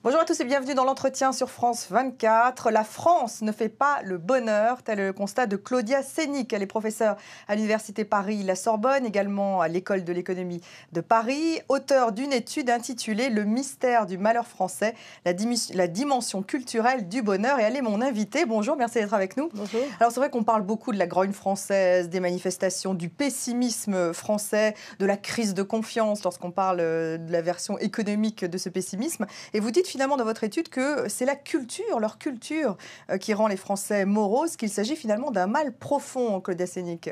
Bonjour à tous et bienvenue dans l'entretien sur France 24. La France ne fait pas le bonheur, tel est le constat de Claudia Sénic. Elle est professeure à l'Université Paris-La Sorbonne, également à l'École de l'économie de Paris, auteure d'une étude intitulée « Le mystère du malheur français, la dimension culturelle du bonheur ». Et elle est mon invitée. Bonjour, merci d'être avec nous. Bonjour. Alors c'est vrai qu'on parle beaucoup de la grogne française, des manifestations, du pessimisme français, de la crise de confiance lorsqu'on parle de la version économique de ce pessimisme. Et vous dites finalement dans votre étude que c'est la culture, leur culture, qui rend les Français moroses, qu'il s'agit finalement d'un mal profond, Claudia Sénic.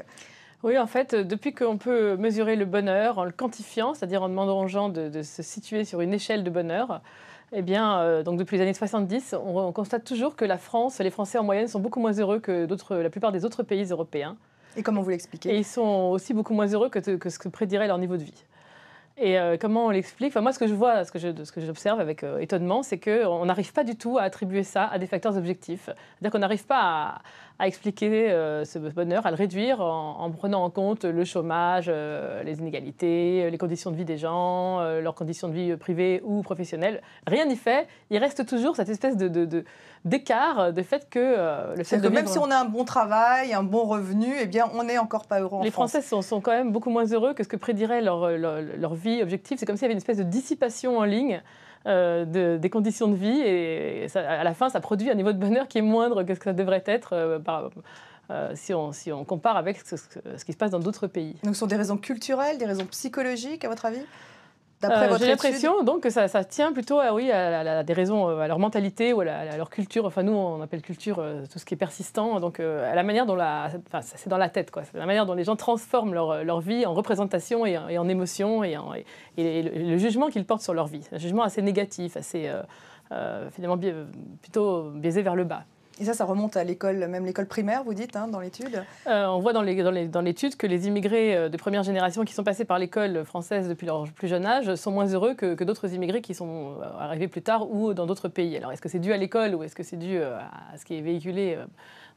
Oui, en fait, depuis qu'on peut mesurer le bonheur en le quantifiant, c'est-à-dire en demandant aux gens de se situer sur une échelle de bonheur, eh bien, donc depuis les années 70, on constate toujours que la France, les Français en moyenne sont beaucoup moins heureux que la plupart des autres pays européens. Et comment vous l'expliquez ? Et ils sont aussi beaucoup moins heureux que ce que prédirait leur niveau de vie. Et comment on l'explique ? Enfin, moi, ce que je vois, ce que j'observe avec étonnement, c'est qu'on n'arrive pas du tout à attribuer ça à des facteurs objectifs. C'est-à-dire qu'on n'arrive pas à expliquer ce bonheur, à le réduire en prenant en compte le chômage, les inégalités, les conditions de vie des gens, leurs conditions de vie privées ou professionnelles. Rien n'y fait. Il reste toujours cette espèce d'écart de fait que le fait de même si on a un bon travail, un bon revenu, eh bien, on n'est encore pas heureux en France. Les Français sont quand même beaucoup moins heureux que ce que prédirait leur vie objective. C'est comme s'il y avait une espèce de dissipation en ligne des conditions de vie et ça, à la fin, ça produit un niveau de bonheur qui est moindre que ce que ça devrait être si on compare avec ce qui se passe dans d'autres pays. Donc ce sont des raisons culturelles, des raisons psychologiques, à votre avis ? J'ai l'impression donc que ça tient plutôt à des raisons, à leur mentalité ou à leur culture. Enfin, nous, on appelle culture tout ce qui est persistant. Donc, à la manière dont c'est dans la tête, quoi. C'est la manière dont les gens transforment leur vie en représentation et en émotion et le jugement qu'ils portent sur leur vie. Un jugement assez négatif, assez finalement plutôt biaisé vers le bas. Et ça remonte à l'école, même l'école primaire, vous dites, dans l'étude ? On voit dans l'étude que les immigrés de première génération qui sont passés par l'école française depuis leur plus jeune âge sont moins heureux que d'autres immigrés qui sont arrivés plus tard ou dans d'autres pays. Alors, est-ce que c'est dû à l'école ou est-ce que c'est dû à ce qui est véhiculé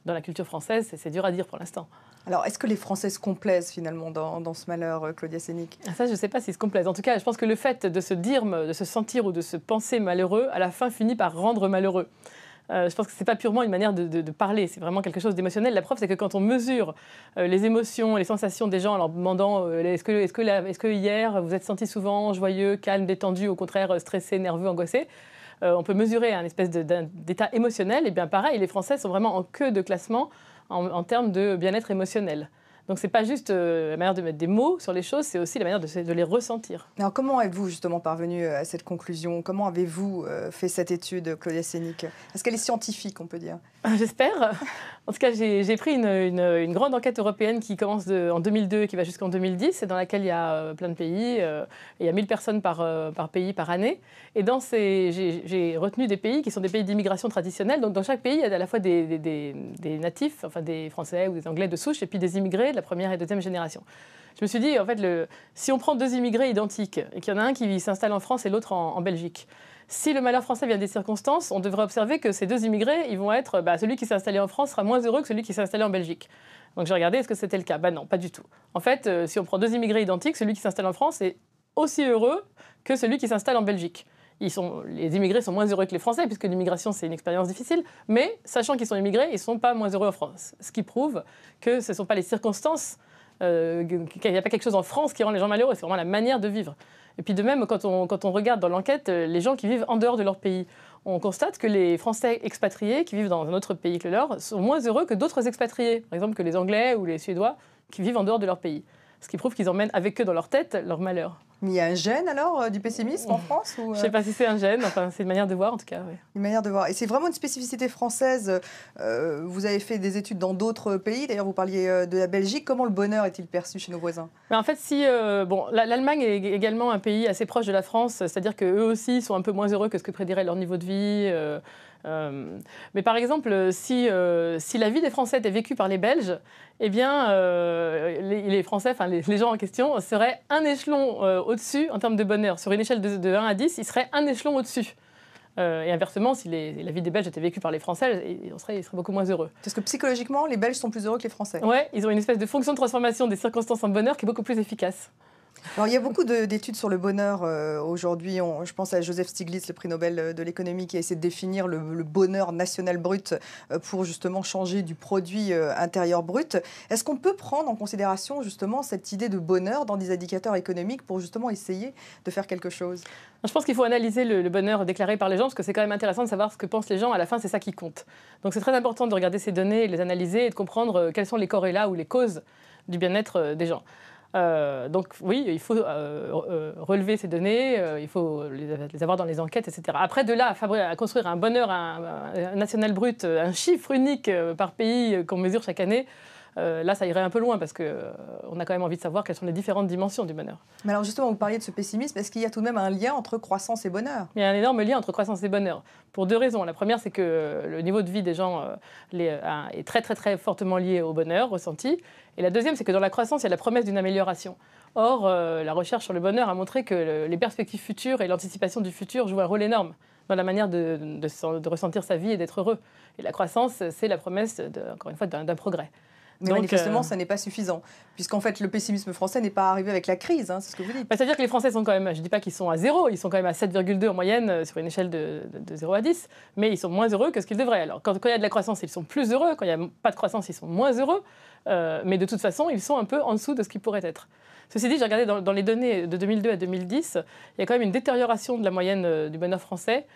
dans la culture française ? C'est dur à dire pour l'instant. Alors, est-ce que les Français se complaisent finalement dans ce malheur, Claudia Sénic ? Ça, je ne sais pas s'ils se complaisent. En tout cas, je pense que le fait de se sentir ou de se penser malheureux, à la fin, finit par rendre malheureux. Je pense que ce n'est pas purement une manière de parler, c'est vraiment quelque chose d'émotionnel. La preuve, c'est que quand on mesure les émotions, les sensations des gens en leur demandant est-ce que hier vous êtes senti souvent joyeux, calme, détendu, au contraire stressé, nerveux, angoissé, on peut mesurer un espèce d'état émotionnel. Et bien pareil, les Français sont vraiment en queue de classement en termes de bien-être émotionnel. Donc, ce n'est pas juste la manière de mettre des mots sur les choses, c'est aussi la manière de les ressentir. Alors, comment êtes-vous justement parvenu à cette conclusion ? Comment avez-vous fait cette étude, Claudia Sénic ? Est-ce qu'elle est scientifique, on peut dire ? J'espère. En tout cas, j'ai pris une grande enquête européenne qui commence en 2002 et qui va jusqu'en 2010, et dans laquelle il y a plein de pays. Et il y a 1000 personnes par pays par année. Et j'ai retenu des pays qui sont des pays d'immigration traditionnelle. Donc, dans chaque pays, il y a à la fois des natifs, enfin des Français ou des Anglais de souche, et puis des immigrés de la première et deuxième génération. Je me suis dit, en fait, si on prend deux immigrés identiques, et qu'il y en a un qui s'installe en France et l'autre en Belgique, si le malheur français vient des circonstances, on devrait observer que ces deux immigrés, ils vont être, celui qui s'est installé en France sera moins heureux que celui qui s'est installé en Belgique. Donc j'ai regardé, est-ce que c'était le cas ? Non, pas du tout. En fait, si on prend deux immigrés identiques, celui qui s'installe en France est aussi heureux que celui qui s'installe en Belgique. Les immigrés sont moins heureux que les Français, puisque l'immigration, c'est une expérience difficile. Mais, sachant qu'ils sont immigrés, ils ne sont pas moins heureux en France. Ce qui prouve que ce ne sont pas les circonstances, qu'il n'y a pas quelque chose en France qui rend les gens malheureux, c'est vraiment la manière de vivre. Et puis de même, quand on regarde dans l'enquête, les gens qui vivent en dehors de leur pays, on constate que les Français expatriés qui vivent dans un autre pays que le leur sont moins heureux que d'autres expatriés, par exemple que les Anglais ou les Suédois qui vivent en dehors de leur pays. Ce qui prouve qu'ils emmènent avec eux dans leur tête leur malheur. Mais il y a un gène alors du pessimisme en France ou... Je ne sais pas si c'est un gène, enfin c'est une manière de voir en tout cas. Oui. Une manière de voir. Et c'est vraiment une spécificité française. Vous avez fait des études dans d'autres pays, d'ailleurs vous parliez de la Belgique. Comment le bonheur est-il perçu chez nos voisins ? Mais en fait, l'Allemagne est également un pays assez proche de la France, c'est-à-dire qu'eux aussi sont un peu moins heureux que ce que prédirait leur niveau de vie. Mais par exemple, si la vie des Français était vécue par les Belges, eh bien, les Français, enfin les gens en question, seraient un échelon au-dessus en termes de bonheur. Sur une échelle de 1 à 10, ils seraient un échelon au-dessus. Et inversement, si la vie des Belges était vécue par les Français, ils seraient beaucoup moins heureux. Parce que psychologiquement, les Belges sont plus heureux que les Français. Oui, ils ont une espèce de fonction de transformation des circonstances en bonheur qui est beaucoup plus efficace. Alors, il y a beaucoup d'études sur le bonheur aujourd'hui. Je pense à Joseph Stiglitz, le prix Nobel de l'économie, qui a essayé de définir le bonheur national brut pour justement changer du produit intérieur brut. Est-ce qu'on peut prendre en considération justement cette idée de bonheur dans des indicateurs économiques pour justement essayer de faire quelque chose ? Je pense qu'il faut analyser le bonheur déclaré par les gens, parce que c'est quand même intéressant de savoir ce que pensent les gens. À la fin, c'est ça qui compte. Donc c'est très important de regarder ces données, de les analyser et de comprendre quels sont les corrélats ou les causes du bien-être des gens. Donc oui, il faut relever ces données, il faut les avoir dans les enquêtes, etc. Après, de là à construire un bonheur un national brut, un chiffre unique par pays qu'on mesure chaque année, là, ça irait un peu loin parce qu'on a quand même envie de savoir quelles sont les différentes dimensions du bonheur. Mais alors justement, vous parliez de ce pessimisme. Est-ce qu'il y a tout de même un lien entre croissance et bonheur ? Il y a un énorme lien entre croissance et bonheur, pour deux raisons. La première, c'est que le niveau de vie des gens est très, très, très fortement lié au bonheur ressenti. Et la deuxième, c'est que dans la croissance, il y a la promesse d'une amélioration. Or, la recherche sur le bonheur a montré que les perspectives futures et l'anticipation du futur jouent un rôle énorme dans la manière de ressentir sa vie et d'être heureux. Et la croissance, c'est la promesse, encore une fois, d'un progrès. Mais donc, manifestement, ça n'est pas suffisant, puisqu'en fait, le pessimisme français n'est pas arrivé avec la crise, hein, c'est ce que vous dites. C'est-à-dire que les Français sont quand même, je ne dis pas qu'ils sont à 0, ils sont quand même à 7,2 en moyenne sur une échelle de 0 à 10, mais ils sont moins heureux que ce qu'ils devraient. Alors, quand il y a de la croissance, ils sont plus heureux, quand il n'y a pas de croissance, ils sont moins heureux, mais de toute façon, ils sont un peu en dessous de ce qu'ils pourraient être. Ceci dit, j'ai regardé dans les données de 2002 à 2010, il y a quand même une détérioration de la moyenne du bonheur français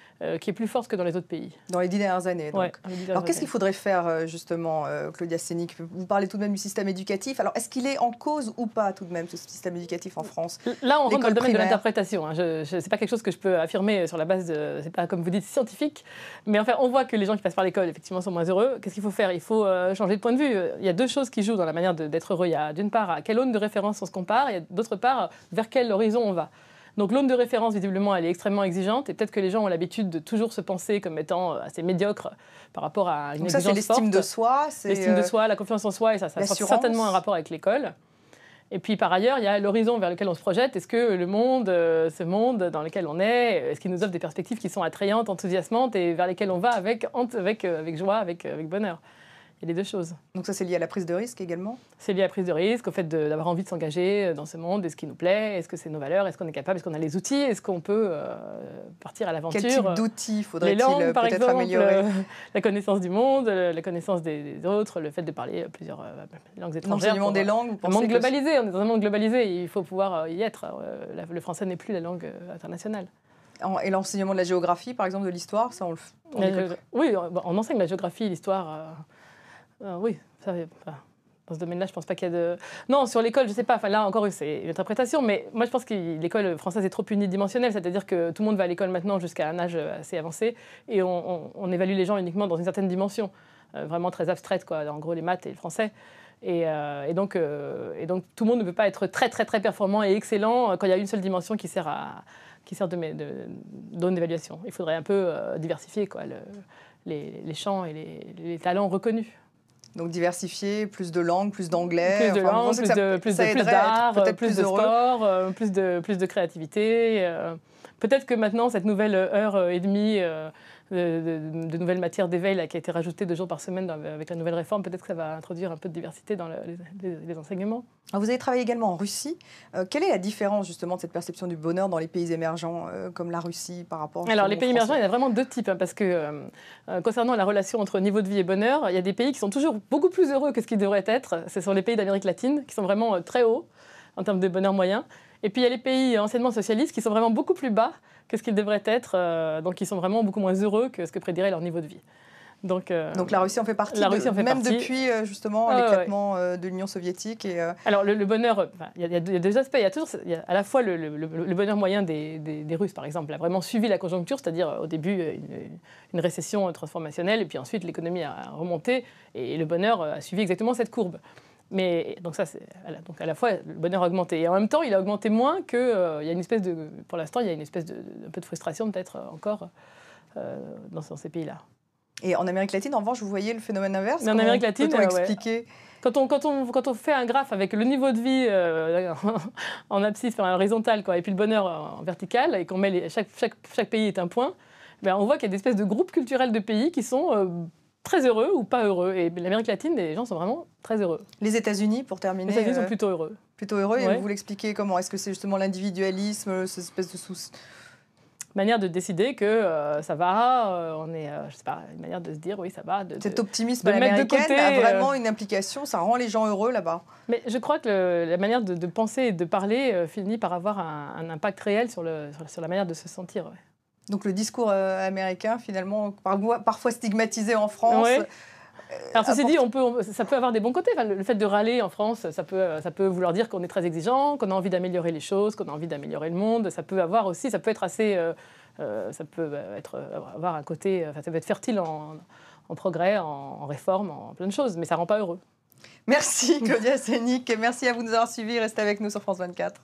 qui est plus forte que dans les autres pays. Dans les 10 dernières années, donc. Ouais, alors, qu'est-ce qu'il faudrait faire, justement, Claudia Sénic ? Vous parlez tout de même du système éducatif. Alors, est-ce qu'il est en cause ou pas, tout de même, ce système éducatif en France ? Là, on rentre dans le domaine de l'interprétation. Hein. Ce n'est pas quelque chose que je peux affirmer sur la base de... C'est pas, comme vous dites, scientifique. Mais enfin, on voit que les gens qui passent par l'école, effectivement, sont moins heureux. Qu'est-ce qu'il faut faire ? Il faut changer de point de vue. Il y a deux choses qui jouent dans la manière d'être heureux. Il y a, d'une part, à quelle aune de référence on se compare, et d'autre part, vers quel horizon on va. Donc l'aune de référence, visiblement, elle est extrêmement exigeante et peut-être que les gens ont l'habitude de toujours se penser comme étant assez médiocre par rapport à une exigence forte. Donc ça, c'est l'estime de soi. L'estime de soi, la confiance en soi, et ça a certainement un rapport avec l'école. Et puis par ailleurs, il y a l'horizon vers lequel on se projette. Est-ce que le monde, ce monde dans lequel on est ce qu'il nous offre des perspectives qui sont attrayantes, enthousiasmantes et vers lesquelles on va avec joie, avec bonheur ? Il y a les deux choses. Donc ça, c'est lié à la prise de risque également ? C'est lié à la prise de risque, au fait d'avoir envie de s'engager dans ce monde. Est-ce qui nous plaît ? Est-ce que c'est nos valeurs ? Est-ce qu'on est capable ? Est-ce qu'on a les outils ? Est-ce qu'on peut partir à l'aventure ? Quel type d'outils faudrait-il par peut-être exemple, améliorer ? La connaissance du monde, la connaissance des autres, le fait de parler plusieurs langues étrangères. L'enseignement des langues, vous pensez le monde globalisé, on est dans un monde globalisé, il faut pouvoir y être. Le français n'est plus la langue internationale. Et l'enseignement de la géographie, par exemple, de l'histoire, ça on le... Oui, on enseigne la géographie, l'histoire... oui, ça, dans ce domaine-là, je pense pas qu'il y a de... Non, sur l'école, je sais pas. Enfin, là, encore, c'est une interprétation. Mais moi, je pense que l'école française est trop unidimensionnelle. C'est-à-dire que tout le monde va à l'école maintenant jusqu'à un âge assez avancé. Et on évalue les gens uniquement dans une certaine dimension, vraiment très abstraite, quoi. En gros, les maths et le français. Et donc, tout le monde ne peut pas être très, très, très performant et excellent quand il y a une seule dimension qui sert d'aune d'évaluation. Il faudrait un peu diversifier, quoi, les champs et les talents reconnus. Donc diversifier, plus de langues, plus d'anglais. Plus de langues, plus d'art, plus de sport, plus de créativité. Peut-être que maintenant, cette nouvelle heure et demie de nouvelles matières d'éveil qui a été rajoutée 2 jours par semaine avec la nouvelle réforme, peut-être que ça va introduire un peu de diversité dans les enseignements. Alors vous avez travaillé également en Russie. Quelle est la différence justement de cette perception du bonheur dans les pays émergents comme la Russie par rapport aux les pays émergents, il y en a vraiment 2 types. Parce que concernant la relation entre niveau de vie et bonheur, il y a des pays qui sont toujours beaucoup plus heureux que ce qu'ils devraient être. Ce sont les pays d'Amérique latine qui sont vraiment très hauts en termes de bonheur moyen. Et puis il y a les pays anciennement socialistes qui sont vraiment beaucoup plus bas que ce qu'ils devraient être, donc ils sont vraiment beaucoup moins heureux que ce que prédirait leur niveau de vie. Donc la Russie en fait partie, même depuis justement l'éclatement de l'Union soviétique. Alors le bonheur, il y a 2 aspects. Il y a à la fois le bonheur moyen des Russes, par exemple, a vraiment suivi la conjoncture, c'est-à-dire au début une récession transformationnelle, et puis ensuite l'économie a remonté, et le bonheur a suivi exactement cette courbe. Mais donc ça, donc à la fois le bonheur a augmenté et en même temps il a augmenté moins que il y a une espèce de, pour l'instant il y a une espèce un peu de frustration peut-être encore dans ces pays-là. Et en Amérique latine, en revanche, vous voyez le phénomène inverse. En Amérique latine, expliquer. Quand on fait un graphe avec le niveau de vie en abscisse, enfin horizontal, quoi, et puis le bonheur en vertical, et qu'on met chaque pays est un point. ben, on voit qu'il y a des espèces de groupes culturels de pays qui sont très heureux ou pas heureux. Et l'Amérique latine, les gens sont vraiment très heureux. Les États-Unis, pour terminer. Les États-Unis sont plutôt heureux. Plutôt heureux, Ouais. et vous l'expliquez comment? Est-ce que c'est justement l'individualisme, cette espèce de manière de décider que ça va, on est, je sais pas, une manière de se dire oui, ça va. Cet optimisme de mettre de américain côté, a vraiment une implication, ça rend les gens heureux là-bas. Mais je crois que la manière de penser et de parler finit par avoir un impact réel sur la manière de se sentir. Ouais. Donc le discours américain, finalement, parfois stigmatisé en France. Ouais. Alors ceci dit, ça peut avoir des bons côtés. Enfin, le fait de râler en France, ça peut vouloir dire qu'on est très exigeant, qu'on a envie d'améliorer les choses, qu'on a envie d'améliorer le monde. Ça peut être assez, avoir un côté, ça peut être fertile en progrès, en réforme, en plein de choses, mais ça rend pas heureux. Merci Claudia Sénic et merci à vous de nous avoir suivis. Restez avec nous sur France 24.